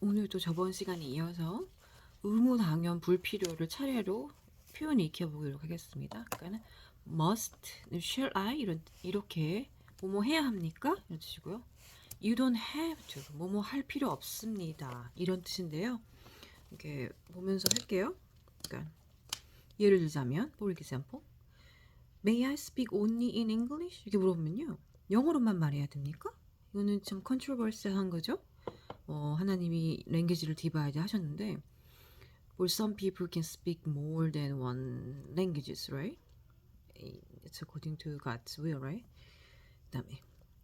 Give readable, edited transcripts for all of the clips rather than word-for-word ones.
오늘도 저번 시간에 이어서 의무, 당연, 불필요를 차례로 표현 익혀보도록 하겠습니다. 그러니까는 must, shall I 이렇게 뭐뭐 해야 합니까? 이런 뜻이고요. You don't have to, 뭐뭐 할 필요 없습니다. 이런 뜻인데요. 이렇게 보면서 할게요. 그러니까 예를 들자면, for example, May I speak only in English? 이렇게 물어보면요. 영어로만 말해야 됩니까? 이거는 좀 컨트로버시한 거죠. 하나님이 랭귀지를 디바이드 하셨는데 for some people can speak more than one languages, right? It's according to God's will, right? 그다음에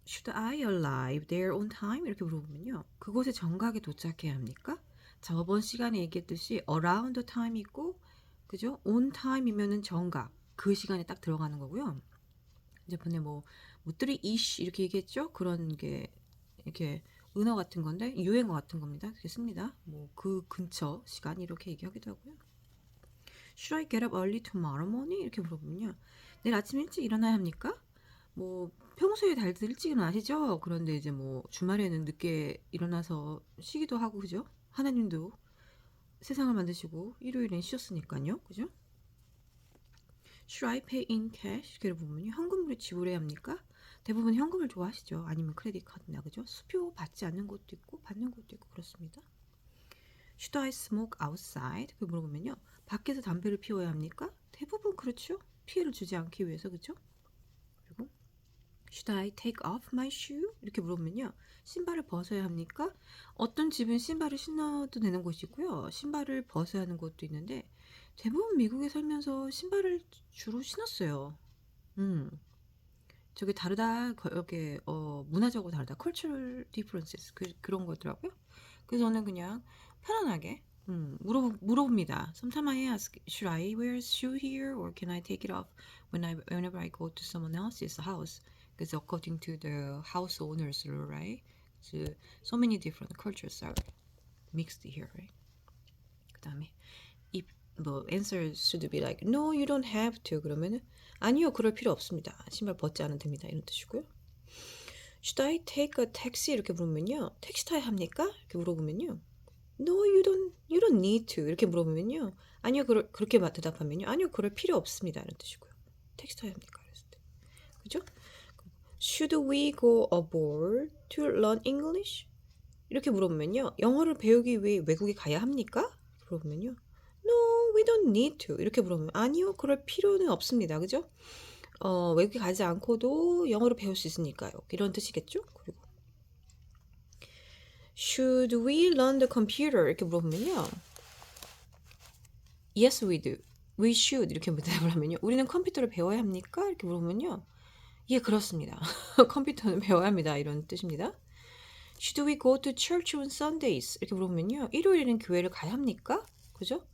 should I arrive there on time? 이렇게 물어보면요. 그곳에 정각에 도착해야 합니까? 저번 시간에 얘기했듯이 around the time 있고 그죠? on time이면은 정각 그 시간에 딱 들어가는 거고요. 이제 번에 뭐 three ish 이렇게 얘기했죠? 그런 게 이렇게 은어 같은 건데 유행어 같은 겁니다. 그렇게 씁니다. 뭐 그 근처 시간 이렇게 얘기하기도 하고요. Should I get up early tomorrow morning? 이렇게 물어보면요. 내일 아침 일찍 일어나야 합니까? 뭐 평소에 다들 일찍 일어나시죠? 그런데 이제 뭐 주말에는 늦게 일어나서 쉬기도 하고 그죠? 하나님도 세상을 만드시고 일요일엔 쉬었으니까요. 그죠? Should I pay in cash? 이렇게 보면요. 현금으로 지불해야 합니까? 대부분 현금을 좋아하시죠. 아니면 크레딧 카드나 그죠? 수표 받지 않는 곳도 있고 받는 곳도 있고 그렇습니다. Should I smoke outside? 그 물어보면요. 밖에서 담배를 피워야 합니까? 대부분 그렇죠. 피해를 주지 않기 위해서 그죠? 그리고 Should I take off my shoe? 이렇게 물어보면요. 신발을 벗어야 합니까? 어떤 집은 신발을 신어도 되는 곳이 있고요. 신발을 벗어야 하는 곳도 있는데 대부분 미국에 살면서 신발을 주로 신었어요. 저게 다르다. 이렇게 문화적으로 다르다. cultural differences 그런 거더라고요. 그래서 저는 그냥 편안하게 물어봅니다. Sometimes I ask, should I wear a shoe here or can I take it off whenever I go to someone else's house? Because according to the house owners, right? So many different cultures are mixed here, right? 그다음에 if 뭐 answer should be like no, you don't have to 그러면은 아니요, 그럴 필요 없습니다. 신발 벗지 않으면 됩니다. 이런 뜻이고요. Should I take a taxi? 이렇게 물으면요. 택시 타야 합니까? 이렇게 물어보면요. No, you don't need to. 이렇게 물어보면요. 아니요, 그렇게 대답하면요. 아니요, 그럴 필요 없습니다. 이런 뜻이고요. 택시 타야 합니까? 그랬을 때. 그죠? Should we go aboard to learn English? 이렇게 물어보면요. 영어를 배우기 위해 외국에 가야 합니까? 물어보면요. No, we don't need to. 이렇게 물어보면 아니요, 그럴 필요는 없습니다. 그죠? 외국에 가지 않고도 영어를 배울 수 있으니까요. 이런 뜻이겠죠? 그리고 Should we learn the computer? 이렇게 물어보면요. Yes, we do. We should. 이렇게 대답을 하면요. 우리는 컴퓨터를 배워야 합니까? 이렇게 물어보면요. 예, 그렇습니다. 컴퓨터는 배워야 합니다. 이런 뜻입니다. Should we go to church on Sundays? 이렇게 물어보면요. 일요일에는 교회를 가야 합니까? 그죠?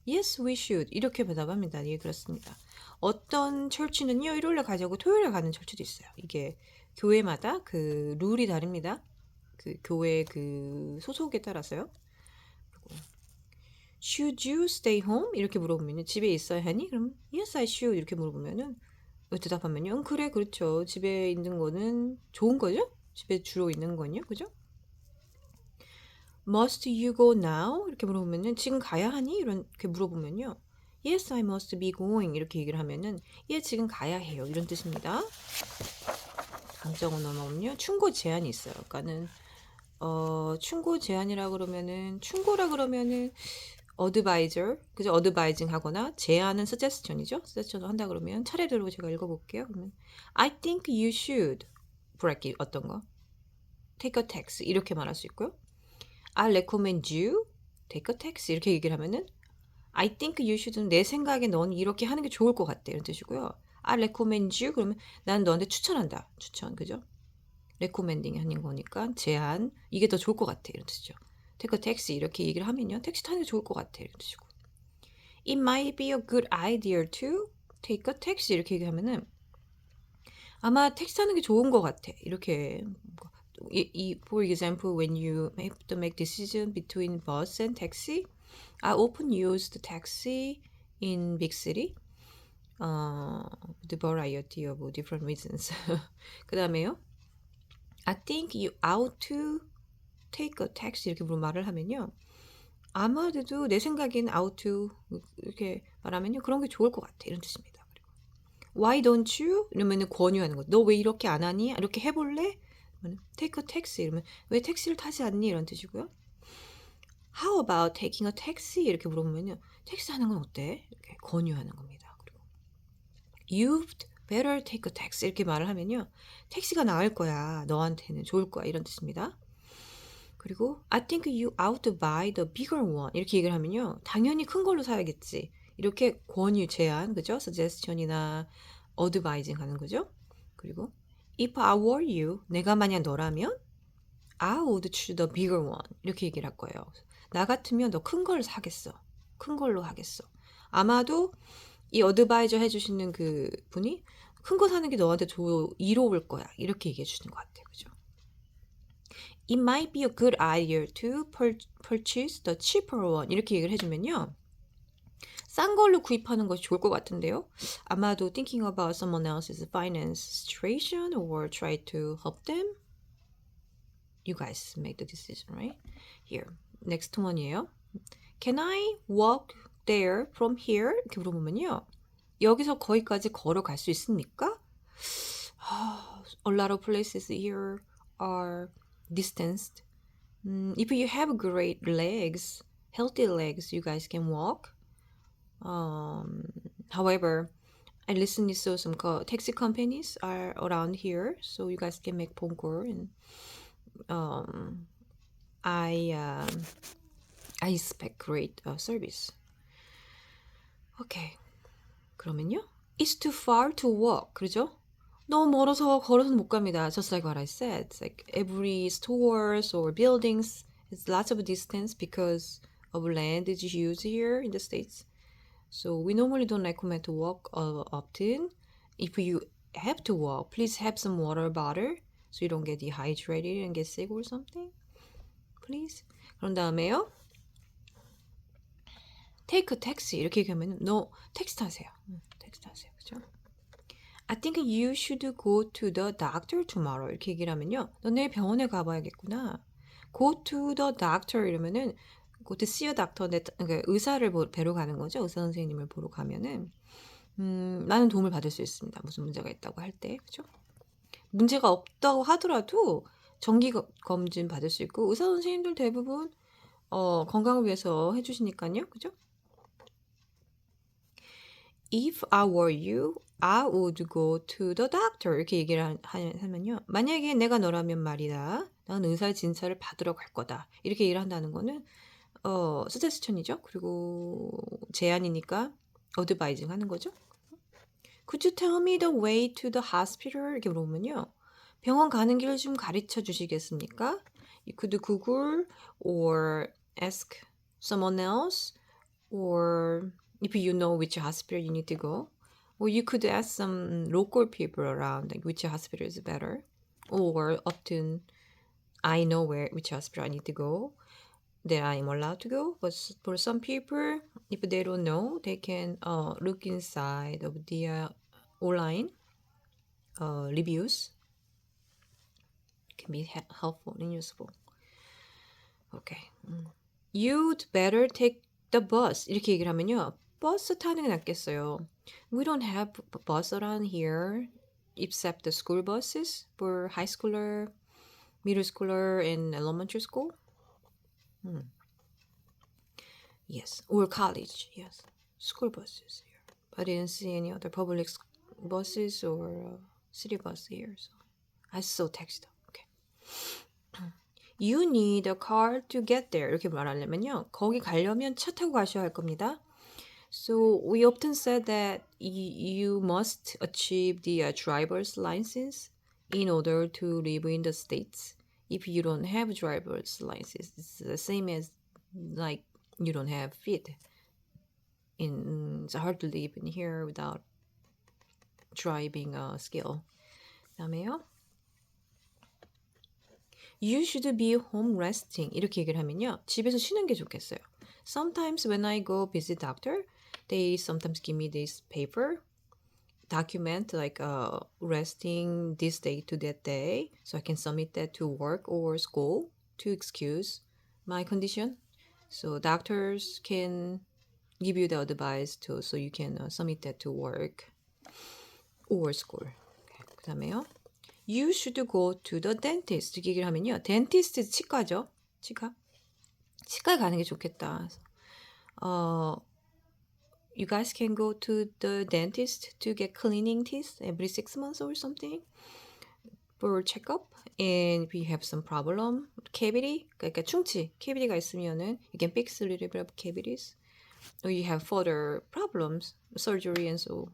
Yes, we should. 이렇게 대답합니다. 예, 그렇습니다. 어떤 철치는요, 일요일에 가자고 토요일에 가는 철치도 있어요. 이게 교회마다 그 룰이 다릅니다. 그 교회 그 소속에 따라서요. Should you stay home? 이렇게 물어보면요. 집에 있어야 하니? 그럼 Yes, I should. 이렇게 물어보면은 대답하면요. 그래, 그렇죠. 집에 있는 거는 좋은 거죠? 집에 주로 있는 건요. 그죠? Must you go now? 이렇게 물어보면은 지금 가야 하니? 이렇게 물어보면요. Yes, I must be going. 이렇게 얘기를 하면은 예, 지금 가야 해요. 이런 뜻입니다. 강정은 넘어오면요. 충고 제한이 있어요. 그러니까는 충고 제한이라 그러면은 충고라 그러면은 advisor, 그죠? advising 하거나 제안은 suggestion이죠. suggestion을 한다 그러면 차례대로 제가 읽어볼게요. 그러면 I think you should break 어떤 거? take a taxi 이렇게 말할 수 있고요. I recommend you take a taxi 이렇게 얘기를 하면은 I think you should는 내 생각에 넌 이렇게 하는 게 좋을 것 같아 이런 뜻이고요. I recommend you 그러면 난 너한테 추천한다. 추천 그죠? recommending 하는 거니까 제안 이게 더 좋을 것 같아 이런 뜻이죠. take a taxi 이렇게 얘기를 하면요. 택시 타는 게 좋을 것 같아 이런 뜻이고. It might be a good idea to take a taxi 이렇게 얘기하면은 아마 택시 타는 게 좋은 것 같아 이렇게 for example when you have to make decision between bus and taxi I often use the taxi in big city with a variety of different reasons 그 다음에요 I think you ought to take a taxi 이렇게 말을 하면요. 아마도 내 생각엔 out to 이렇게 말하면요. 그런 게 좋을 것 같아. 이런 뜻입니다. 그리고 why don't you? 이러면은 권유하는 거. 너 왜 이렇게 안 하니? 이렇게 해볼래? take a taxi 이러면 왜 택시를 타지 않니? 이런 뜻이고요. How about taking a taxi? 이렇게 물어보면요. 택시 타는 건 어때? 이렇게 권유하는 겁니다. 그리고 You'd better take a taxi 이렇게 말을 하면요. 택시가 나을 거야. 너한테는 좋을 거야. 이런 뜻입니다. 그리고 I think you ought to buy the bigger one 이렇게 얘기를 하면요. 당연히 큰 걸로 사야겠지. 이렇게 권유, 제안, 그죠? suggestion이나 advising 하는 거죠. 그리고 if I were you, 내가 만약 너라면 I would choose the bigger one 이렇게 얘기를 할 거예요. 나 같으면 너 큰 걸 사겠어. 큰 걸로 하겠어. 아마도 이 어드바이저 해주시는 그 분이 큰 거 사는 게 너한테 이로울 거야. 이렇게 얘기해 주시는 것 같아요. 그죠? It might be a good idea to purchase the cheaper one. 이렇게 얘기를 해주면요. 싼 걸로 구입하는 것이 좋을 것 같은데요. 아마도 thinking about someone else's finance situation or try to help them. You guys make the decision, right? Here. Next one이에요. Can I walk there from here? 이렇게 물어보면요. 여기서 거기까지 걸어갈 수 있습니까? A lot of places here are distanced. If you have great legs, healthy legs, you guys can walk. However, I recently saw some taxi companies are around here, so you guys can make phone call. And I expect great service. Okay. 그러면요. It's too far to walk. 그러죠? 너무 멀어서 걸어서는 못 갑니다. Just like what I said. It's like every stores or buildings is lots of distance because of land is used here in the States. So we normally don't recommend to walk often. If you have to walk, please have some water bottle so you don't get dehydrated and get sick or something. Please. 그런 다음에요. Take a taxi 이렇게 얘기하면 너 택시 타세요. 택시 타세요. 그죠? I think you should go to the doctor tomorrow 이렇게 얘기를 하면요. 너 내일 병원에 가봐야겠구나. Go to the doctor 이러면은 go to see a doctor 그러니까 의사를 뵈러 가는 거죠. 의사 선생님을 보러 가면은 많은 도움을 받을 수 있습니다. 무슨 문제가 있다고 할 때. 그죠? 문제가 없다고 하더라도 정기 검진 받을 수 있고 의사 선생님들 대부분 건강을 위해서 해주시니까요. 그죠? If I were you, I would go to the doctor. 이렇게 얘기를 하면요. 만약에 내가 너라면 말이다. 난 의사 진찰을 받으러 갈 거다. 이렇게 얘기를 한다는 거는 스테스천이죠. 그리고 제안이니까 어드바이징 하는 거죠. Could you tell me the way to the hospital? 이렇게 물어보면요. 병원 가는 길을 좀 가르쳐 주시겠습니까? You could Google or ask someone else or if you know which hospital you need to go. Or you could ask some local people around like which hospital is better. Or often I know which hospital I need to go that I am allowed to go. But for some people, if they don't know, they can look inside of the online reviews. Can be helpful and useful. Okay. You'd better take the bus. 이렇게 얘기를 하면요. 버스 타는 게 낫겠어요. We don't have bus around here except the school buses for high schooler, middle schooler, and elementary school. Yes, or college. Yes, school buses here. I didn't see any other public buses or city bus here. So I saw taxi. Okay. You need a car to get there. 이렇게 말하려면요. 거기 가려면 차 타고 가셔야 할 겁니다. So we often said that you must achieve the driver's license in order to live in the States. If you don't have driver's license, it's the same as like you don't have feet. It's hard to live in here without driving skill. 그다음에요. You should be home resting. 이렇게 얘기를 하면요. 집에서 쉬는 게 좋겠어요. Sometimes when I go visit doctor, they sometimes give me this paper document like resting this day to that day so I can submit that to work or school. to excuse my condition. So doctors can give you the advice to so you can submit that to work or school. 그 다음에요. You should go to the dentist. 이렇게 얘기를 하면요. dentist 치과죠. 치과에 가는 게 좋겠다. You guys can go to the dentist to get cleaning teeth every 6 months or something for checkup. And if you have some problem, cavity, 그러니까 충치, cavity가 있으면은 you can fix a little bit of cavities. Or you have further problems, surgery and so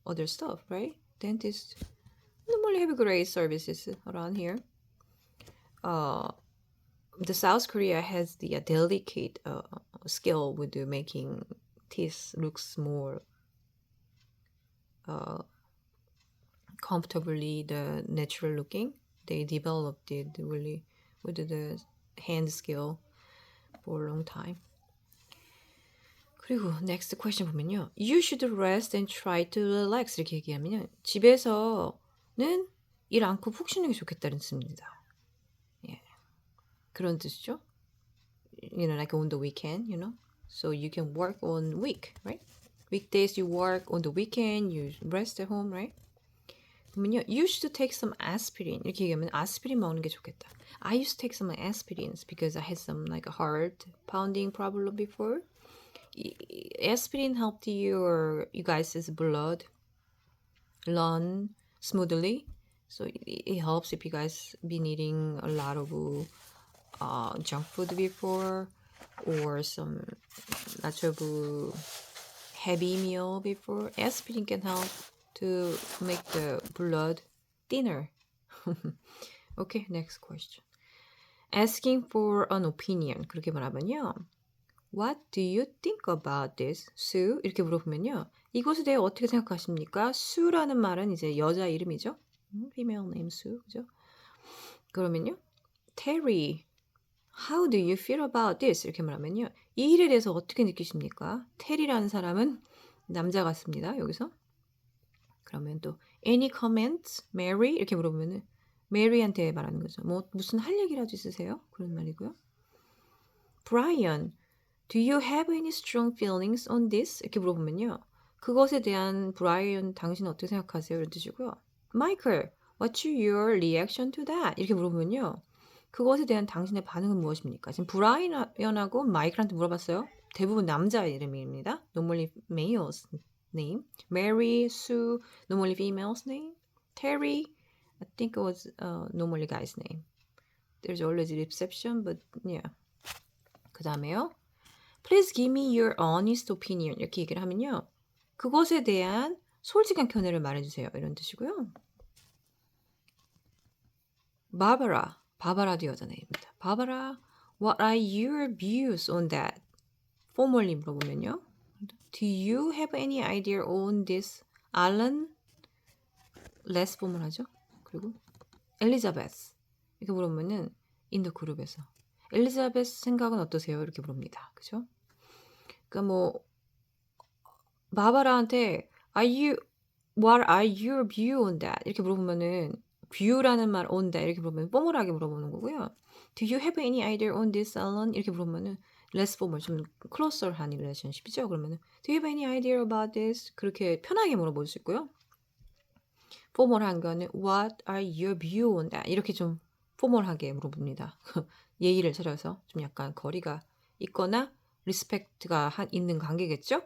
other stuff, right? Dentist normally have great services around here. The South Korea has the delicate skill with making teeth looks more comfortably the natural looking. They developed it really with the hand skill for a long time. 그리고 next question 보면요. You should rest and try to relax 이렇게 얘기하면요. 집에서는 일 않고 푹 쉬는 게 좋겠다는 뜻입니다. 예. 그런 뜻이죠. You know, like on the weekend, you know. So you can work on week, right? Weekdays you work, on the weekend you rest at home, right? 그러면요, you should take some aspirin. 이렇게 얘기하면 아스피린 먹는 게 좋겠다. I used to take some aspirins because I had some like a heart pounding problem before. Aspirin helped you guys' blood run smoothly. So it helps if you guys been eating a lot of junk food before or some lots of heavy meal before. Aspirin can help to make the blood thinner. Okay, next question. Asking for an opinion. 그렇게 말하면요. What do you think about this, Sue? 이렇게 물어보면요. 이것에 대해 어떻게 생각하십니까? Sue라는 말은 이제 여자 이름이죠. Female name Sue, 그죠? 그러면요. Terry, how do you feel about this? 이렇게 말하면요. 이 일에 대해서 어떻게 느끼십니까? 테리라는 사람은 남자 같습니다. 여기서. 그러면 또 any comments, Mary? 이렇게 물어보면은 Mary한테 말하는 거죠. 뭐 무슨 할 얘기라도 있으세요? 그런 말이고요. Brian, do you have any strong feelings on this? 이렇게 물어보면요. 그것에 대한 브라이언 당신은 어떻게 생각하세요? 이런 뜻이고요. Michael, what's your reaction to that? 이렇게 물어보면요. 그것에 대한 당신의 반응은 무엇입니까? 지금 브라이언하고 마이클한테 물어봤어요. 대부분 남자 이름입니다. Normally male's name. Mary, Sue, normally female's name. Terry, I think it was normally guy's name. There's always a exception, but yeah. 그 다음에요. Please give me your honest opinion. 이렇게 얘기를 하면요. 그것에 대한 솔직한 견해를 말해주세요. 이런 뜻이고요. 바바라도 여자 네임입니다. 바바라, what are your views on that? formally 물어보면요. Do you have any idea on this? Alan, less formal하죠. 그리고 엘리자베스 이렇게 물어보면은 in the 그룹에서 엘리자베스 생각은 어떠세요? 이렇게 물습니다. 그죠? 그러니까 뭐 바바라한테 what are your view on that? 이렇게 물어보면은 view라는 말 on that 이렇게 물어보면 포멀하게 물어보는 거고요. Do you have any idea on this, Alan? 이렇게 물어보면은 less formal, 좀 closer한 relationship이죠. 그러면은 Do you have any idea about this? 그렇게 편하게 물어볼 수 있고요. 포멀한 거는 What are your view on that? 이렇게 좀 포멀하게 물어봅니다. 예의를 차려서 좀 약간 거리가 있거나 리스펙트가 있는 관계겠죠?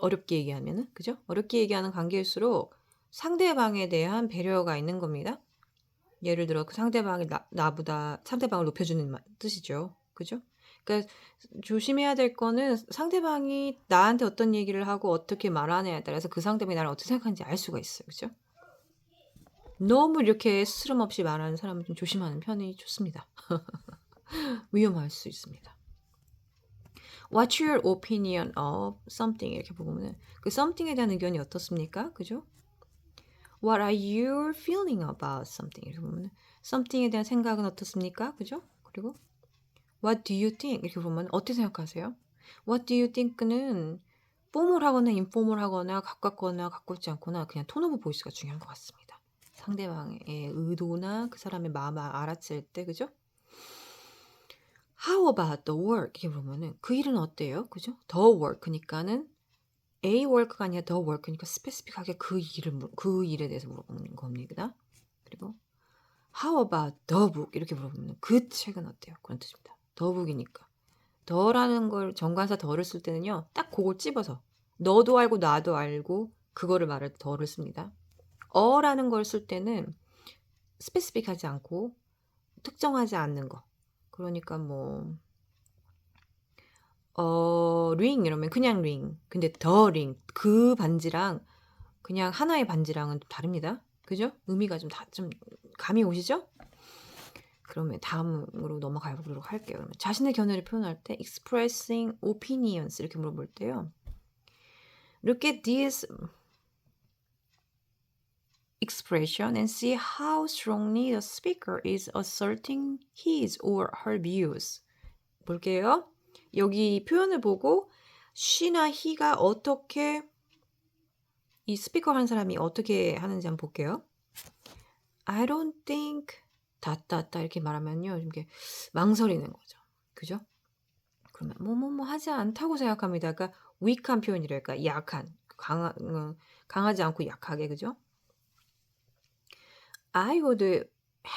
어렵게 얘기하면은 그죠? 어렵게 얘기하는 관계일수록 상대방에 대한 배려가 있는 겁니다. 예를 들어 그 상대방이 나보다 상대방을 높여주는 뜻이죠. 그죠? 그러니까 조심해야 될 거는 상대방이 나한테 어떤 얘기를 하고 어떻게 말하느냐에 따라서 그 상대방이 나를 어떻게 생각하는지 알 수가 있어요. 그죠? 너무 이렇게 스스럼 없이 말하는 사람은 좀 조심하는 편이 좋습니다. 위험할 수 있습니다. What's your opinion of something? 이렇게 보면 그 something에 대한 의견이 어떻습니까? 그죠? What are you feeling about something? 이렇게 보면 something에 대한 생각은 어떻습니까? 그죠? 그리고 What do you think? 이렇게 보면 어떻게 생각하세요? What do you think는 포멀하거나 인포멀하거나 가깝거나 가깝지 않거나 그냥 톤 오브 보이스가 중요한 것 같습니다. 상대방의 의도나 그 사람의 마음을 알아챌 때 그죠? How about the work? 이렇게 물어보면은 그 일은 어때요? 그죠? The work니까는 A work가 아니라 the work니까 스페시픽하게 그 일에 대해서 물어보는 겁니다. 그리고 How about the book? 이렇게 물어보면 그 책은 어때요? 그런 뜻입니다. the book이니까. 더라는 걸 정관사 더를 쓸 때는요. 딱 그걸 찝어서 너도 알고 나도 알고 그거를 말할 때 더를 씁니다. 어라는 걸 쓸 때는 스페시픽하지 않고 특정하지 않는 거. 그러니까 뭐 ring 이러면 그냥 ring. 근데 the ring 그 반지랑 그냥 하나의 반지랑은 다릅니다. 그죠? 의미가 좀 감이 오시죠? 그러면 다음으로 넘어가 보도록 할게요. 그러면 자신의 견해를 표현할 때 expressing opinions 이렇게 물어볼 때요. Look at this expression and see how strongly the speaker is asserting his or her views. 볼게요. 여기 표현을 보고 she나 he가 어떻게 이 스피커 하는 사람이 어떻게 하는지 한번 볼게요. I don't think 다따따 이렇게 말하면요. 이렇게 망설이는 거죠. 그죠? 그러면 뭐뭐뭐 하지 않다고 생각합니다. 그러니까 weak한 표현이랄까 약한 강하지 않고 약하게 그죠? I would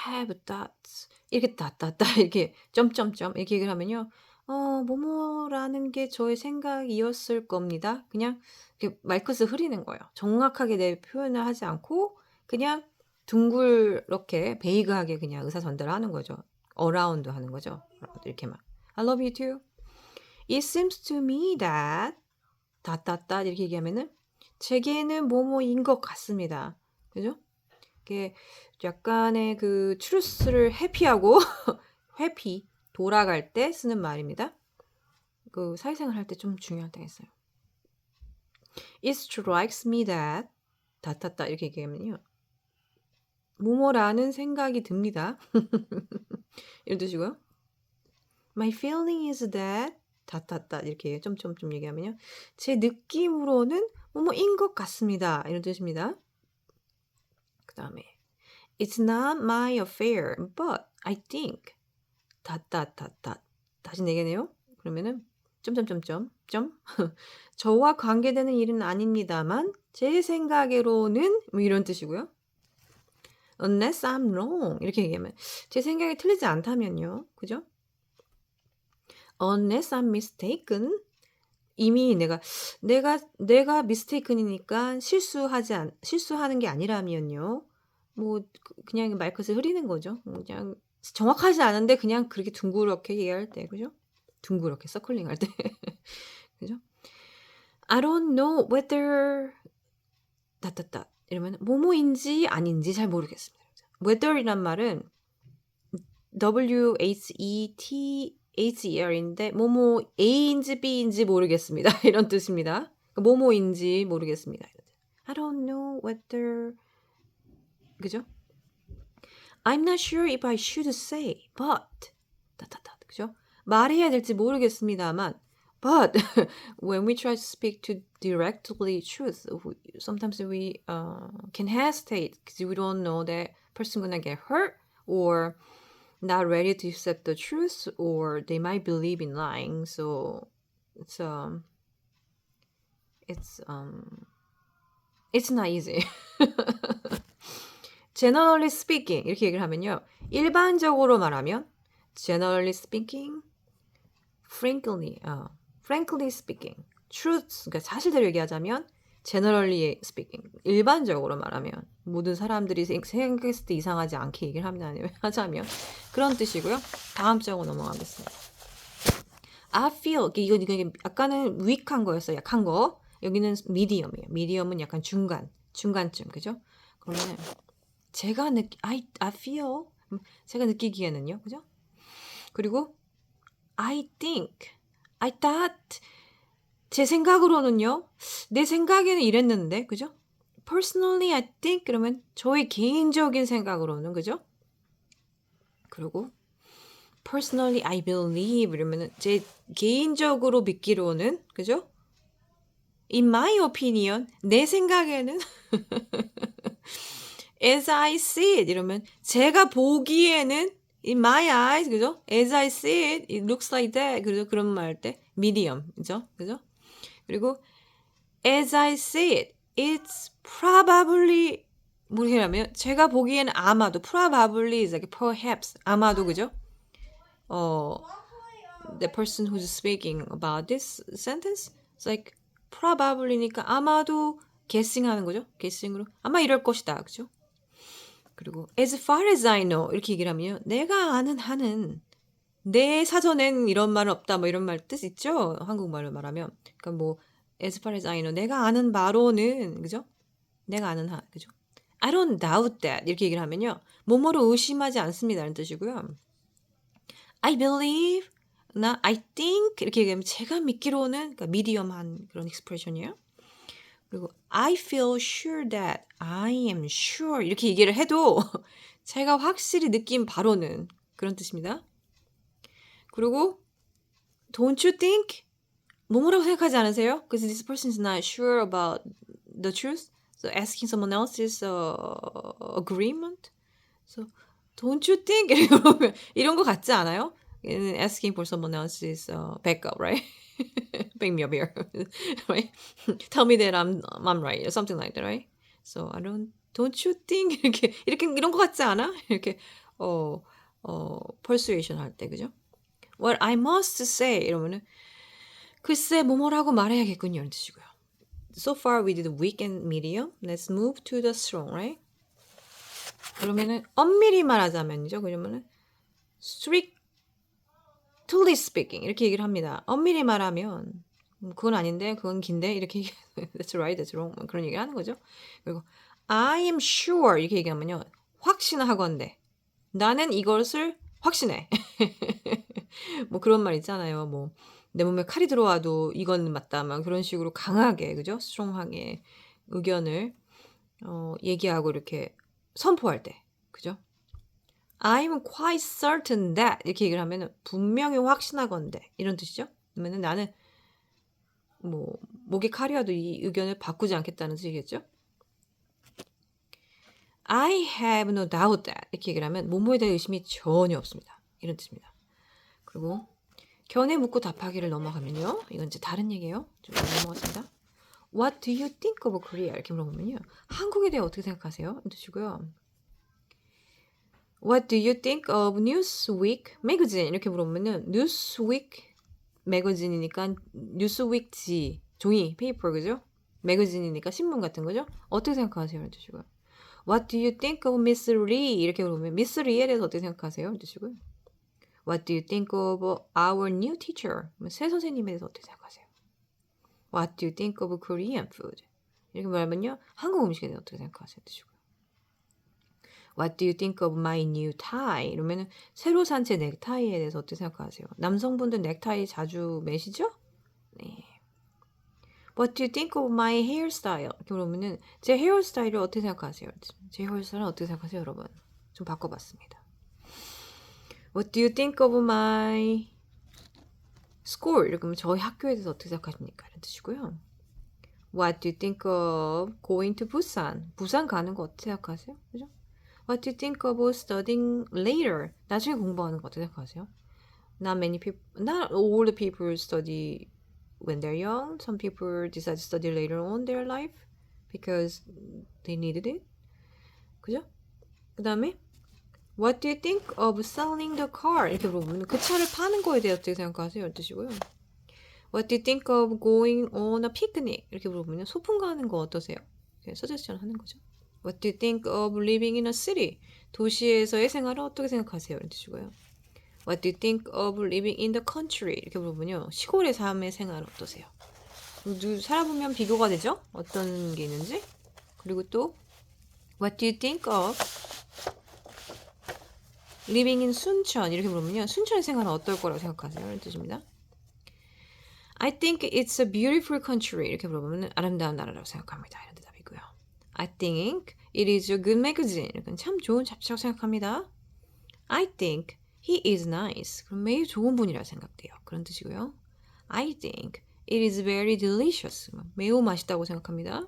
have thought 이렇게 따따따 이렇게 점점점 이렇게 얘기를 하면요. 뭐뭐라는 게 저의 생각이었을 겁니다. 그냥 이렇게 말끝을 흐리는 거예요. 정확하게 내 표현을 하지 않고 그냥 둥글렇게 베이그하게 그냥 의사 전달을 하는 거죠. 어라운드 하는 거죠. 이렇게만. I love you too. It seems to me that 다따따 이렇게 얘기하면은 제게는 뭐뭐인 것 같습니다. 그죠? 이게 약간의 그 트루스를 회피하고 회피 돌아갈 때 쓰는 말입니다. 그 사회생활 할 때 좀 중요할 때가 있어요. It strikes me that 다따따 이렇게 얘기하면요. 뭐뭐라는 생각이 듭니다. 이런 뜻이고요. My feeling is that 다따따 이렇게 점점점 얘기하면요. 제 느낌으로는 뭐뭐인 것 같습니다. 이런 뜻입니다. 그 다음에 It's not my affair, but I think 다따따따 다시 내게네요. 그러면은 점점점점 점 저와 관계되는 일은 아닙니다만 제 생각으로는 뭐 이런 뜻이고요. Unless I'm wrong 이렇게 얘기하면 제 생각이 틀리지 않다면요. 그죠? Unless I'm mistaken 이미 내가 mistaken이니까 실수하는 게 아니라면요. 뭐 그냥 말끝을 흐리는 거죠. 그냥 정확하지 않은데 그냥 그렇게 둥그렇게 얘기할 때 그죠? 둥그렇게 서클링 할 때 그죠? I don't know whether 다따따 이러면 뭐뭐인지 아닌지 잘 모르겠습니다. whether이란 말은 WHETHER인데 뭐뭐 A인지 B인지 모르겠습니다. 이런 뜻입니다. 뭐뭐인지 모르겠습니다. I don't know whether 그죠? I'm not sure if I should say, but 다다다 그죠? 말해야 될지 모르겠습니다만 but when we try to speak to directly truth, sometimes we can hesitate because we don't know that person gonna get hurt or not ready to accept the truth or they might believe in lying. So it's not easy. Generally speaking 이렇게 얘기를 하면요. 일반적으로 말하면 generally speaking, frankly speaking, truth 그러니까 사실대로 얘기하자면 generally speaking 일반적으로 말하면 모든 사람들이 생각했을 때 이상하지 않게 얘기를 하자면 그런 뜻이고요. 다음 장으로 넘어가겠습니다. I feel 이거 약간은 weak한 거였어요. 약한 거. 여기는 medium이에요. medium은 약간 중간쯤 그죠? 그러면 I feel 제가 느끼기에는요. 그죠? 그리고 I thought 제 생각으로는요. 내 생각에는 이랬는데 그죠? Personally I think 그러면 저의 개인적인 생각으로는 그죠? 그리고 Personally I believe 이러면은 제 개인적으로 믿기로는 그죠? In my opinion 내 생각에는 As I see it 이러면 제가 보기에는 In my eyes, 그죠? As I see it, it looks like that. 그죠? 그런 말 할 때 medium, 그죠? 그죠? 그리고 as I see it, it's probably 뭐렇게 하면 제가 보기에는 아마도 probably is like perhaps 아마도 그죠? The person who's speaking about this sentence is like probably니까 아마도 guessing하는 거죠. guessing으로 아마 이럴 것이다, 그죠? 그리고 as far as I know 이렇게 얘기를 하면요, 내가 아는 한은 내 사전엔 이런 말은 없다, 뭐 이런 말 뜻 있죠. 한국말로 말하면 그러니까 뭐 as far as I know 내가 아는 바로는 그죠? 내가 아는 한 그죠? I don't doubt that 이렇게 얘기를 하면요, 뭐뭐로 의심하지 않습니다라는 뜻이고요. I believe 나 I think 이렇게 얘기하면 제가 믿기로는 그러니까 미디엄한 그런 익스프레션이에요. 그리고 I feel sure that I am sure 이렇게 얘기를 해도 제가 확실히 느낀 바로는 그런 뜻입니다. 그리고 don't you think 뭐뭐라고 생각하지 않으세요? Because this person is not sure about the truth. So asking someone else is agreement. So don't you think 이런 거 같지 않아요? Asking for someone else's backup, right? Back me up here, right? Tell me that I'm right, or something like that, right? So don't you think 이렇게 이런 거 같지 않아? 이렇게 persuasion 할 때 그죠? What I must say 이러면은 글쎄 뭐뭐라고 말해야겠군요 이런 뜻이고요. So far we did weak and medium. Let's move to the strong, right? 그러면은 엄밀히 말하자면요. 그러면은 strictly speaking 이렇게 얘기를 합니다. 엄밀히 말하면 그건 아닌데 그건 긴데 이렇게 that's right, that's wrong 그런 얘기를 하는 거죠. 그리고 I am sure 이렇게 얘기하면요, 확신하건대 나는 이것을 확신해. 뭐 그런 말 있잖아요. 뭐 내 몸에 칼이 들어와도 이건 맞다 막 그런 식으로 강하게 그죠? 스트롱하게 의견을 얘기하고 이렇게 선포할 때 그죠? I'm quite certain that 이렇게 얘기를 하면은 분명히 확신하건대 이런 뜻이죠. 그러면은 나는 뭐 목에 칼이 와도 이 의견을 바꾸지 않겠다는 뜻이겠죠. I have no doubt that 이렇게 얘기를 하면 뭐뭐에 대해 의심이 전혀 없습니다. 이런 뜻입니다. 그리고 견해 묻고 답하기를 넘어가면요, 이건 이제 다른 얘기예요. 좀 넘어갔습니다. What do you think of Korea? 이렇게 물어보면요, 한국에 대해 어떻게 생각하세요? 이런 뜻이고요. What do you think of Newsweek magazine? 이렇게 물어보면은 Newsweek 매거진이니까 뉴스위크지 종이 페이퍼 그죠? 매거진이니까 신문 같은 거죠? 어떻게 생각하세요? 이런 뜻이고요. What do you think of Miss Lee? 이렇게 물어보면 Miss Lee에 대해서 어떻게 생각하세요? 이런 뜻이고요. What do you think of our new teacher? 새 선생님에 대해서 어떻게 생각하세요? What do you think of Korean food? 이렇게 말하면요, 한국 음식에 대해서 어떻게 생각하세요? 뜻이고요. What do you think of my new tie? 이러면은 새로 산 제 넥타이에 대해서 어떻게 생각하세요? 남성분들 넥타이 자주 매시죠? 네. What do you think of my hairstyle? 이렇게 물어보면은 제 헤어스타일을 어떻게 생각하세요? 제 헤어스타일은 어떻게 생각하세요, 여러분? 좀 바꿔봤습니다. What do you think of my school? 이렇게 하면 저희 학교에 대해서 어떻게 생각하십니까? 이런 뜻이고요. What do you think of going to Busan? 부산 가는 거 어떻게 생각하세요? 그죠? What do you think of studying later? 나중에 공부하는 거 어떻게 생각하세요? Not many people, not all the people study when they're young. Some people decide to study later on in their life because they needed it. 그죠? 그 다음에 What do you think of selling the car? 이렇게 물어보면 그 차를 파는 거에 대해 어떻게 생각하세요? 이런 뜻이고요. What do you think of going on a picnic? 이렇게 물어보면 소풍 가는 거 어떠세요? 서제스션 하는 거죠. What do you think of living in a city? 도시에서의 생활을 어떻게 생각하세요? 이런 뜻이고요. What do you think of living in the country? 이렇게 물어보면요, 시골의 삶의 생활 어떠세요? 살아보면 비교가 되죠? 어떤 게 있는지. 그리고 또 What do you think of living in 순천? 이렇게 물어보면요, 순천의 생활은 어떨 거라고 생각하세요? 이런 뜻입니다. I think it's a beautiful country. 이렇게 물어보면 아름다운 나라라고 생각합니다. 이런 대답이고요. I think it is a good magazine. 이건 참 좋은 잡지라고 생각합니다. I think he is nice. 그럼 매우 좋은 분이라고 생각돼요. 그런 뜻이고요. I think it is very delicious. 매우 맛있다고 생각합니다.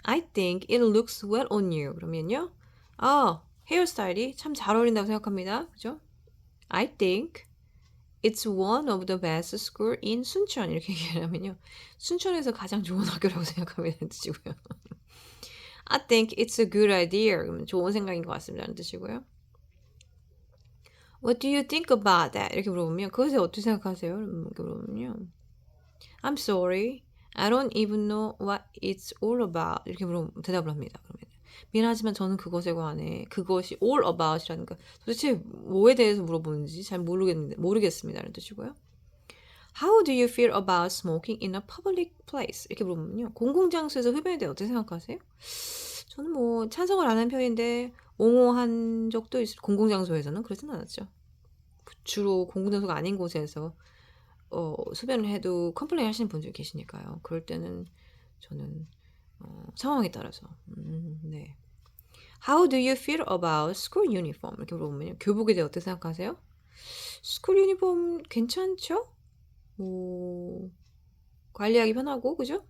I think it looks well on you. 그러면요, 헤어스타일이 참 잘 어울린다고 생각합니다. 그죠? I think it's one of the best school in 순천 이렇게 얘기하면요. 순천에서 가장 좋은 학교라고 생각합니다. 뜻이고요. I think it's a good idea. 그러면 좋은 생각인 것 같습니다. 라는 뜻이고요. What do you think about that? 이렇게 물어보면 그것에 어떻게 생각하세요? 이렇게 물어보면요. I'm sorry. I don't even know what it's all about. 이렇게 대답을 합니다. 그러면 미안하지만 저는 그것에 관해 그것이 all about이라는 거 도대체 뭐에 대해서 물어보는지 잘 모르겠습니다. 라는 뜻이고요. How do you feel about smoking in a public place? 이렇게 물어보면요. 공공장소에서 흡연에 대해 어떻게 생각하세요? 저는 뭐 찬성을 안 하는 편인데 옹호한 적도 있을 공공장소에서는 그러진 않았죠. 주로 공공장소가 아닌 곳에서 흡연을 해도 컴플레인 하시는 분들이 계시니까요. 그럴 때는 저는 상황에 따라서 네. How do you feel about school uniform? 이렇게 물어보면 교복에 대해 어떻게 생각하세요? 스쿨 유니폼 괜찮죠? 뭐 관리하기 편하고 그죠?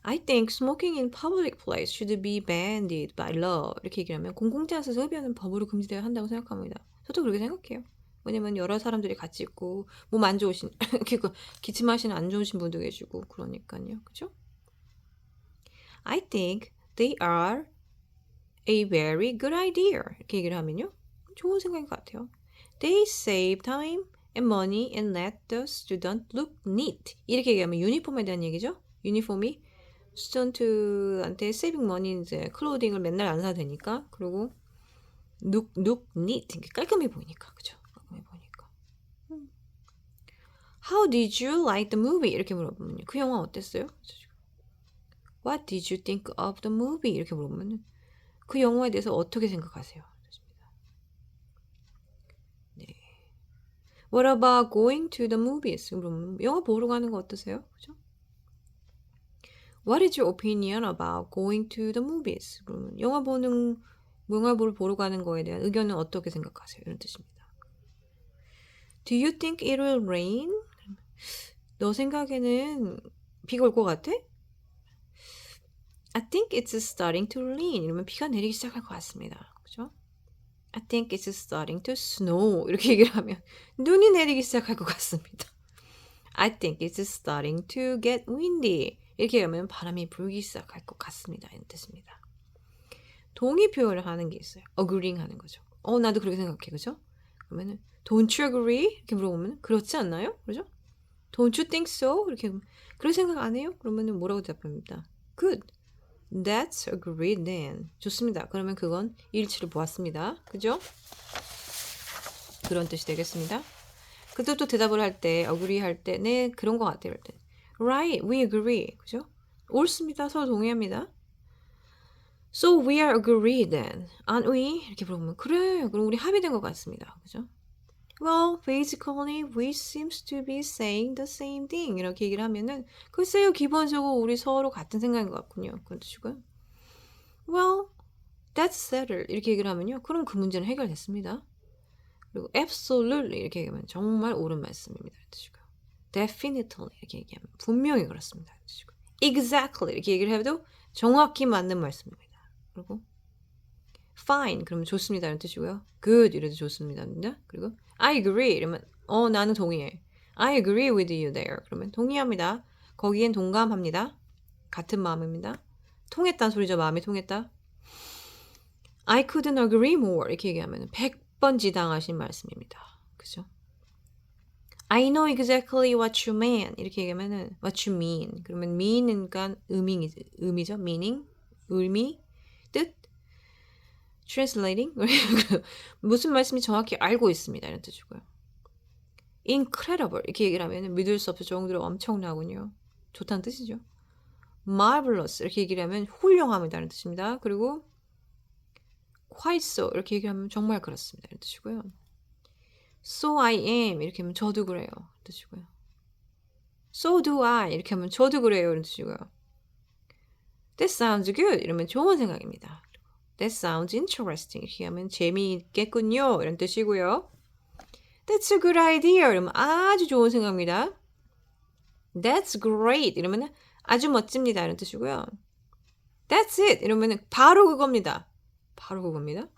I think smoking in public place should be banned by law. 이렇게 얘기를 하면 공공장소에서 흡연은 법으로 금지되어야 한다고 생각합니다. 저도 그렇게 생각해요. 왜냐면 여러 사람들이 같이 있고 몸 안 좋으신 기침하시는 안 좋으신 분도 계시고 그러니까요. 그죠? I think they are a very good idea. 이렇게 얘기를 하면요. 좋은 생각인 것 같아요. They save time and money and let the student look neat. 이렇게 얘기하면 유니폼에 대한 얘기죠. 유니폼이 스튜던트한테 saving money 이제 클로딩을 맨날 안 사도 되니까 그리고 look neat 깔끔해 보이니까 그죠? 깔끔해 보이니까. How did you like the movie? 이렇게 물어보면 그 영화 어땠어요? What did you think of the movie? 이렇게 물어보면 그 영화에 대해서 어떻게 생각하세요? 네. What about going to the movies? 그러면 영화 보러 가는 거 어떠세요? 그죠? What is your opinion about going to the movies? 그러면 영화를 보러 가는 거에 대한 의견은 어떻게 생각하세요? 이런 뜻입니다. Do you think it will rain? 너 생각에는 비가 올 것 같아? I think it's starting to rain. 이러면 비가 내리기 시작할 것 같습니다. 그죠? I think it's starting to snow. 이렇게 얘기를 하면 눈이 내리기 시작할 것 같습니다. I think it's starting to get windy. 이렇게 하면 바람이 불기 시작할 것 같습니다. 이런 뜻입니다. 동의 표현을 하는 게 있어요. agreeing 하는 거죠. 나도 그렇게 생각해. 그죠? 그러면은 don't you agree? 이렇게 물어보면 그렇지 않나요? 그죠? Don't you think so? 이렇게 그런 생각 안 해요? 그러면은 뭐라고 대답합니다. Good. That's agreed then. 좋습니다. 그러면 그건 일치를 보았습니다. 그죠? 그런 뜻이 되겠습니다. 그때 또 대답을 할 때, agree 할 때, 네, 그런 것 같아요. 할 때. Right, we agree. 그죠? 옳습니다. 서로 동의합니다. So we are agreed then. Aren't we? 이렇게 물어보면 그래. 그럼 우리 합의된 것 같습니다. 그죠? Well, basically, we seems to be saying the same thing. 이렇게 얘기를 하면은 글쎄요, 기본적으로 우리 서로 같은 생각인 것 같군요. 그런 뜻이고요. Well, that's settled. 이렇게 얘기를 하면요. 그럼 그 문제는 해결됐습니다. 그리고 absolutely 이렇게 얘기하면 정말 옳은 말씀입니다. 이런 뜻이고요. Definitely 이렇게 얘기하면 분명히 그렇습니다. 이런 뜻이고요. Exactly 이렇게 얘기를 해도 정확히 맞는 말씀입니다. 그리고 fine 그러면 좋습니다. 이런 뜻이고요. good 이래도 좋습니다. 그리고 I agree 이러면 나는 동의해. I agree with you there. 그러면 동의합니다. 거기엔 동감합니다. 같은 마음입니다. 통했다는 소리죠. 마음이 통했다. I couldn't agree more. 이렇게 얘기하면 100번 지당하신 말씀입니다. 그죠? I know exactly what you mean. 이렇게 얘기하면은 what you mean. 그러면 mean이니까 의미죠. meaning, 의미, 뜻. translating. 무슨 말씀인지 정확히 알고 있습니다. 이런 뜻이고요. incredible. 이렇게 얘기를 하면 믿을 수 없을 정도로 엄청나군요. 좋다는 뜻이죠. marvelous. 이렇게 얘기를 하면 훌륭합니다. 이런 뜻입니다. 그리고 quite so. 이렇게 얘기하면 정말 그렇습니다. 이런 뜻이고요. So I am. 이렇게 하면 저도 그래요. 이런 뜻이고요. So do I. 이렇게 하면 저도 그래요. 이런 뜻이고요. That sounds good. 이러면 좋은 생각입니다. That sounds interesting. 이렇게 하면 재미있겠군요. 이런 뜻이고요. That's a good idea. 이러면 아주 좋은 생각입니다. That's great. 이러면 아주 멋집니다. 이런 뜻이고요. That's it. 이러면은 바로 그겁니다. 바로 그겁니다.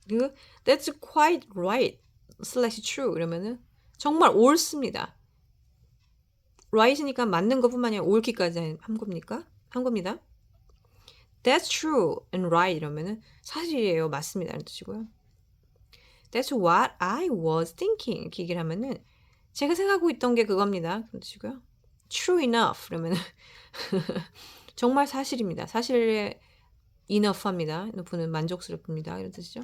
그리고 That's quite right. slash true. 이러면은 정말 옳습니다. right이니까 맞는 것뿐만 아니라 옳기까지 한 겁니까? 한 겁니다. That's true and right 이러면은 사실이에요. 맞습니다. 이런 뜻이고요. That's what I was thinking. 이렇게 얘기를 하면은 제가 생각하고 있던 게 그겁니다. 그런 뜻이고요. True enough 이러면은 정말 사실입니다. 사실에 enough합니다. enough는 만족스럽습니다. 이런 뜻이죠.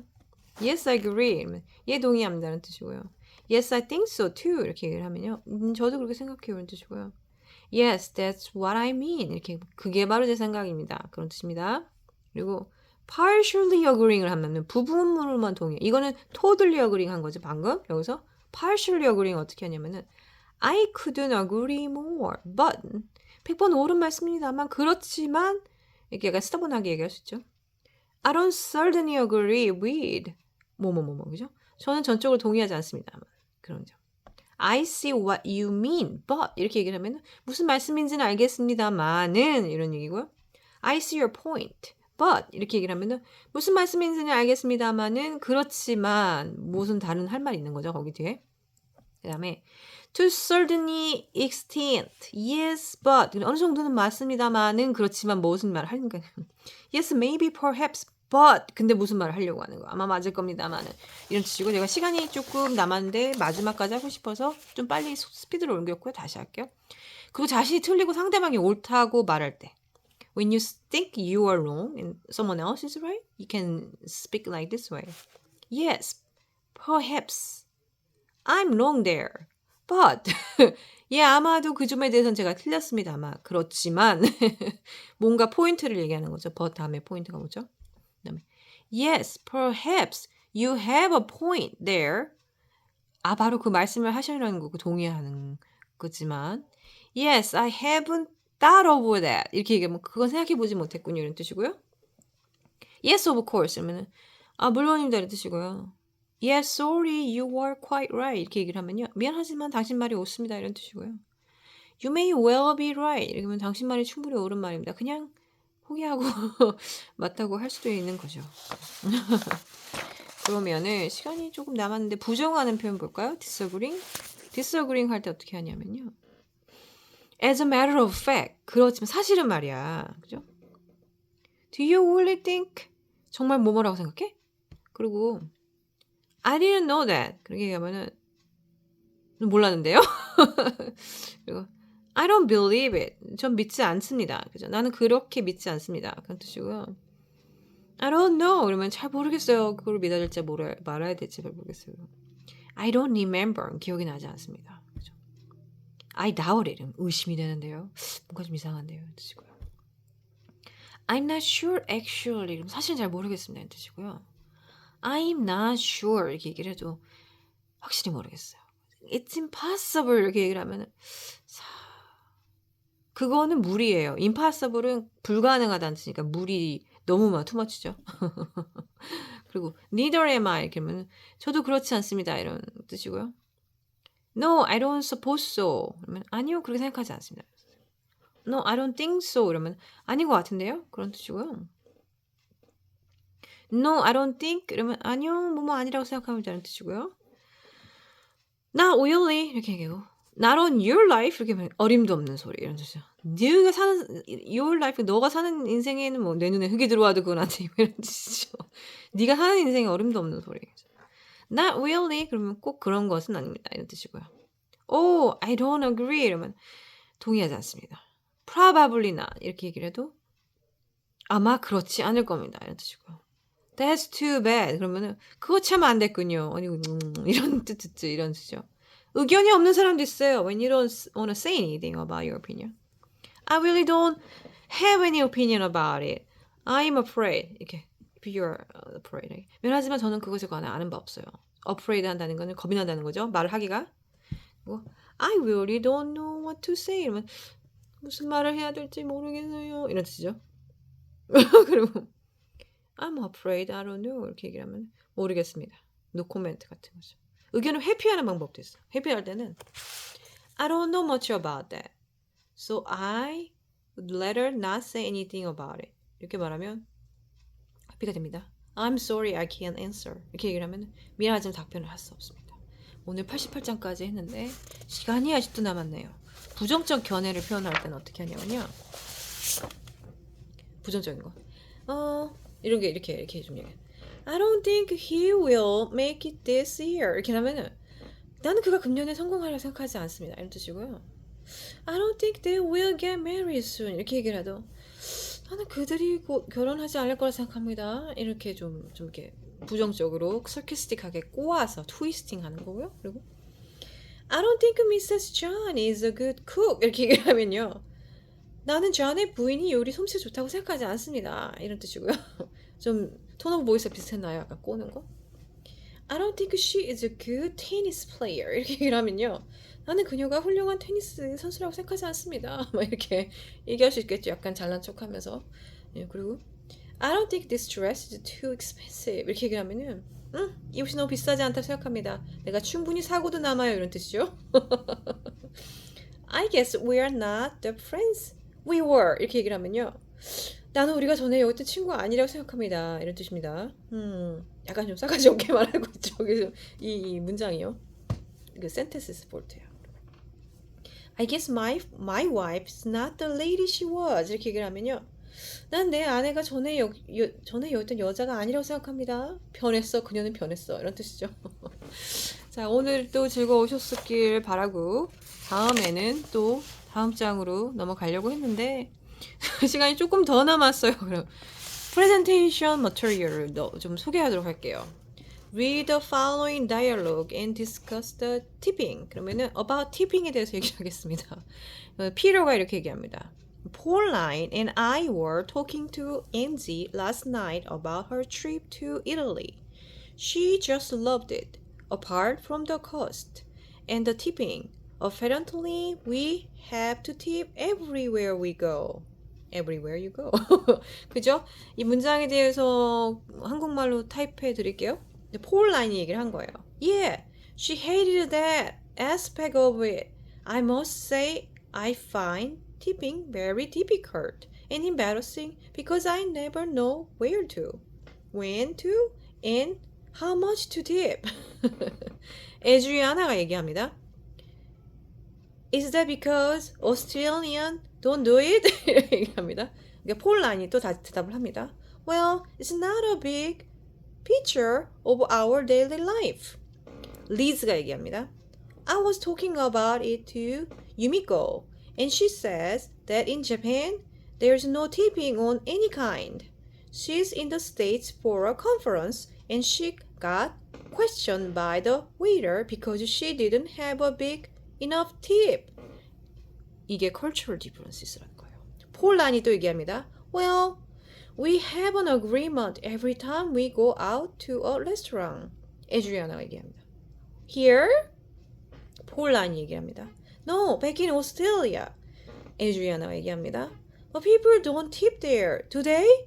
Yes, I agree. 이러면 예, 동의합니다. 이런 뜻이고요. Yes, I think so too. 이렇게 얘기를 하면요. 저도 그렇게 생각해요. 이런 뜻이고요. Yes, that's what I mean. 이렇게 그게 바로 제 생각입니다. 그런 뜻입니다. 그리고 partially agreeing을 하면 부분으로만 동의. 이거는 totally agreeing 한 거죠. 방금 여기서 partially agreeing 어떻게 하냐면은 I couldn't agree more. But 100번 옳은 말씀입니다만 그렇지만 이렇게 약간 스타번하게 얘기할 수 있죠. I don't certainly agree with 뭐뭐뭐뭐 그죠? 저는 전적으로 동의하지 않습니다. 그런 점. I see what you mean, but 이렇게 얘기를 하면 무슨 말씀인지는 알겠습니다만은 이런 얘기고요. I see your point, but 이렇게 얘기를 하면 무슨 말씀인지는 알겠습니다만은 그렇지만 무슨 다른 할 말이 있는 거죠. 거기 뒤에. 그 다음에 to certainly extent, yes, but 어느 정도는 맞습니다만은 그렇지만 무슨 말을 하는 거예요. Yes, maybe, perhaps, but 근데 무슨 말을 하려고 하는 거 아마 맞을 겁니다만은 이런 뜻이고 제가 시간이 조금 남았는데 마지막까지 하고 싶어서 좀 빨리 스피드로 옮겼고요. 다시 할게요. 그리고 자신이 틀리고 상대방이 옳다고 말할 때 When you think you are wrong and someone else is right, you can speak like this way. Yes, perhaps I'm wrong there. But 예, 아마도 그 점에 대해서는 제가 틀렸습니다. 아마 그렇지만 뭔가 포인트를 얘기하는 거죠. but 다음에 포인트가 뭐죠? 그다음에 Yes, perhaps you have a point there. 아, 바로 그 말씀을 하시려는 거고 동의하는 거지만 Yes, I haven't thought of that. 이렇게 얘기하면 그건 생각해 보지 못했군요. 이런 뜻이고요. Yes, of course. 그러면은 아, 물론입니다. 이런 뜻이고요. Yes, sorry, you are quite right. 이렇게 얘기를 하면요. 미안하지만 당신 말이 옳습니다. 이런 뜻이고요. You may well be right. 이러면 당신 말이 충분히 옳은 말입니다. 그냥 포기하고 맞다고 할 수도 있는 거죠. 그러면은 시간이 조금 남았는데 부정하는 표현 볼까요? disagreeing. disagreeing 할 때 어떻게 하냐면요. As a matter of fact. 그렇지만 사실은 말이야. 그죠? Do you really think? 정말 뭐뭐라고 생각해? 그리고 I didn't know that. 그렇게 얘기하면은 몰랐는데요. 그리고 I don't believe it. 전 믿지 않습니다. 그죠? 나는 그렇게 믿지 않습니다. 그런 뜻이고요. I don't know. 그러면 잘 모르겠어요. 그걸 믿어야 될지 말아야 될지 잘 모르겠어요. I don't remember. 기억이 나지 않습니다. 그죠? I doubt it. 의심이 되는데요. 뭔가 좀 이상한데요. 뜻이고요. I'm not sure actually. 사실 잘 모르겠습니다. 뜻이고요. I'm not sure. 이렇게 얘기를 해도 확실히 모르겠어요. It's impossible. 이렇게 얘기를 하면은 그거는 무리예요. impossible은 불가능하다는 뜻이니까 무리 너무 투머치죠. 그리고 neither am I 이렇게 하면 저도 그렇지 않습니다. 이런 뜻이고요. No, I don't suppose so. 그러면 아니요, 그렇게 생각하지 않습니다. No, I don't think so. 이러면 아닌 것 같은데요. 그런 뜻이고요. No, I don't think. 이러면 아니요, 뭐뭐 아니라고 생각합니다. 이런 뜻이고요. Not really 이렇게 얘기하고 Not on your life 이렇게 하면 어림도 없는 소리 이런 뜻이죠. 네가 사는 your life 너가 사는 인생에는 뭐 내 눈에 흙이 들어와도 그건 아니고 이런 뜻이죠. 네가 사는 인생에 어림도 없는 소리. Not really 그러면 꼭 그런 것은 아닙니다. 이런 뜻이고요. Oh, I don't agree 이러면 동의하지 않습니다. Probably not 이렇게 얘기를 해도 아마 그렇지 않을 겁니다. 이런 뜻이고요. That's too bad 그러면은 그거 참 안 됐군요. 아니 이런 뜻 이런 뜻이죠. 의견이 없는 사람도 있어요. When you don't want to say anything about your opinion. I really don't have any opinion about it. I'm afraid. 이렇게 if you're afraid. 미안하지만 저는 그것에 관해 아는 바 없어요. afraid 한다는 거는 겁이 난다는 거죠. 말을 하기가. 그리고 I really don't know what to say. 이러면 무슨 말을 해야 될지 모르겠어요. 이런 뜻이죠. 그리고 I'm afraid I don't know. 이렇게 얘기를 하면 모르겠습니다. No comment 같은 거죠. 의견을 회피하는 방법도 있어요. 회피할 때는 I don't know much about that. So I would rather not say anything about it. 이렇게 말하면 회피가 됩니다. I'm sorry, I can't answer. 이렇게 얘기를 하면 미안하지만 답변을 할 수 없습니다. 오늘 88장까지 했는데 시간이 아직도 남았네요. 부정적 견해를 표현할 때는 어떻게 하냐면요. 부정적인 거. 이런 게 이렇게 좀 얘기해. I don't think he will make it this year. 이렇게 하면은 나는 그가 금년에 성공하려 생각하지 않습니다. 이런 뜻이고요. I don't think they will get married soon. 이렇게 얘기를 해도 나는 그들이 곧 결혼하지 않을 거라 생각합니다. 이렇게 좀 이렇게 부정적으로 sarcastic하게 꼬아서 트위스팅 하는 거고요. 그리고 I don't think Mrs. John is a good cook. 이렇게 얘기를 하면요. 나는 존의 부인이 요리 솜씨가 좋다고 생각하지 않습니다. 이런 뜻이고요. 좀 톤 오브 보이스가 비슷했나요? 약간 꼬는 거? I don't think she is a good tennis player. 이렇게 얘기를 하면요. 나는 그녀가 훌륭한 테니스 선수라고 생각하지 않습니다. 막 이렇게 얘기할 수 있겠죠. 약간 잘난 척하면서. 예, 그리고 I don't think this dress is too expensive. 이렇게 얘기를 하면은 이 옷이 너무 비싸지 않다고 생각합니다. 내가 충분히 사고도 남아요. 이런 뜻이죠. I guess we are not the friends we were. 이렇게 얘기를 하면요. 나는 우리가 전에 여기 있던 친구가 아니라고 생각합니다. 이런 뜻입니다. 약간 좀 싸가지 없게 말하고 있죠. 그래서 이 문장이요. 그 센텐스 폴트예요. I guess my wife is not the lady she was. 이렇게 얘기를 하면요. 난 내 아내가 전에 여기 있던 여자가 아니라고 생각합니다. 변했어. 그녀는 변했어. 이런 뜻이죠. 자, 오늘도 즐거우셨길 바라고 다음에는 또 다음 장으로 넘어가려고 했는데 시간이 조금 더 남았어요. 그럼 presentation material을 좀 소개하도록 할게요. Read the following dialogue and discuss the tipping. 그러면은 about tipping에 대해서 얘기하겠습니다. 피터가 이렇게 얘기합니다. Pauline and I were talking to Angie last night about her trip to Italy. She just loved it, apart from the cost and the tipping. Apparently, we have to tip everywhere we go. Everywhere you go. 그죠? 이 문장에 대해서 한국말로 타입해 드릴게요. 폴라인이 얘기를 한 거예요. Yeah, she hated that aspect of it. I must say I find tipping very difficult and embarrassing because I never know where to, when to, and how much to tip. 에드리아나가 얘기합니다. Is that because Australian don't do it? 얘기합니다. 그러니까 폴라인이 또 다시 대답을 합니다. Well, it's not a big picture of our daily life. 리즈가 얘기합니다. I was talking about it to Yumiko, and she says that in Japan, there's no tipping on any kind. She's in the States for a conference, and she got questioned by the waiter because she didn't have a big enough tip. 이게 cultural differences라는 거예요. 폴란이 또 얘기합니다. Well, we have an agreement every time we go out to a restaurant. 에드리아나가 얘기합니다. Here? 폴란이 얘기합니다. No, back in Australia. 에드리아나가 얘기합니다. But people don't tip there, do they?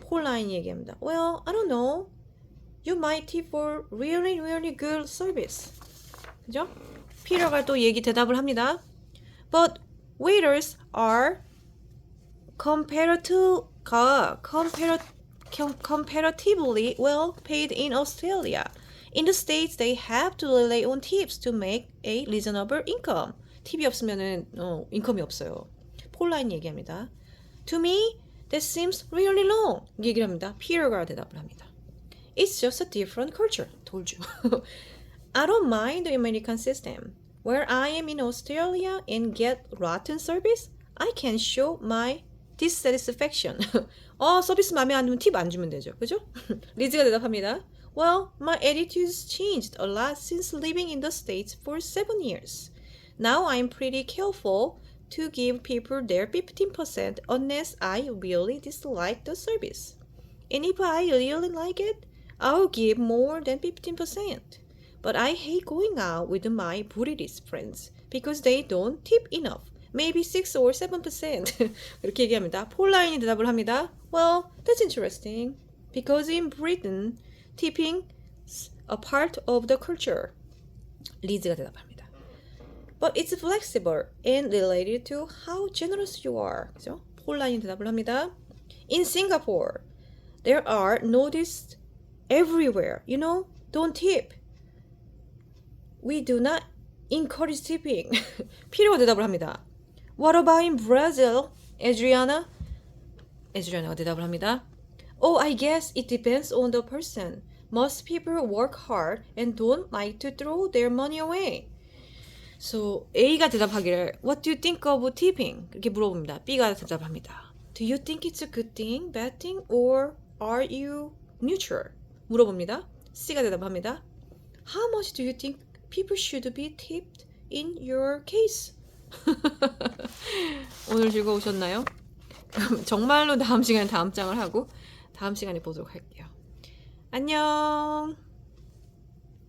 폴란이 얘기합니다. Well, I don't know. You might tip for really, really good service. 그죠? 피터가 또 대답을 합니다. But waiters are comparatively well paid in Australia. In the States, they have to rely on tips to make a reasonable income. 팁이 없으면은 인컴이 없어요. 폴라인 얘기합니다. To me, that seems really low. 얘기를 합니다. 피터가 대답을 합니다. It's just a different culture. told you. I don't mind the American system. Where I am in Australia and get rotten service, I can show my dissatisfaction. 서비스 마음에 안 들면 팁 안 주면 되죠. 그죠? 리즈가 대답합니다. Well, my attitude's changed a lot since living in the States for 7 years. Now I'm pretty careful to give people their 15% unless I really dislike the service. And if I really like it, I'll give more than 15%. But I hate going out with my British friends because they don't tip enough. Maybe 6 or 7%. 이렇게 얘기합니다. 폴라인이 대답을 합니다. Well, that's interesting. Because in Britain, tipping is a part of the culture. 리즈가 대답합니다. but it's flexible and related to how generous you are. 그죠? 폴란이 대답을 합니다. In Singapore, there are noticed everywhere. You know, don't tip. We do not encourage tipping. 피로가 대답을 합니다. What about in Brazil, Adriana? 에드리아나가 대답을 합니다. Oh, I guess it depends on the person. Most people work hard and don't like to throw their money away. So A가 대답하기를 What do you think of tipping? 이렇게 물어봅니다. B가 대답합니다. Do you think it's a good thing, bad thing, or are you neutral? 물어봅니다. C가 대답합니다. How much do you think people should be tipped in your case? 오늘 즐거우셨나요? 정말로 다음 시간에 다음 장을 하고 다음 시간에 보도록 할게요. 안녕.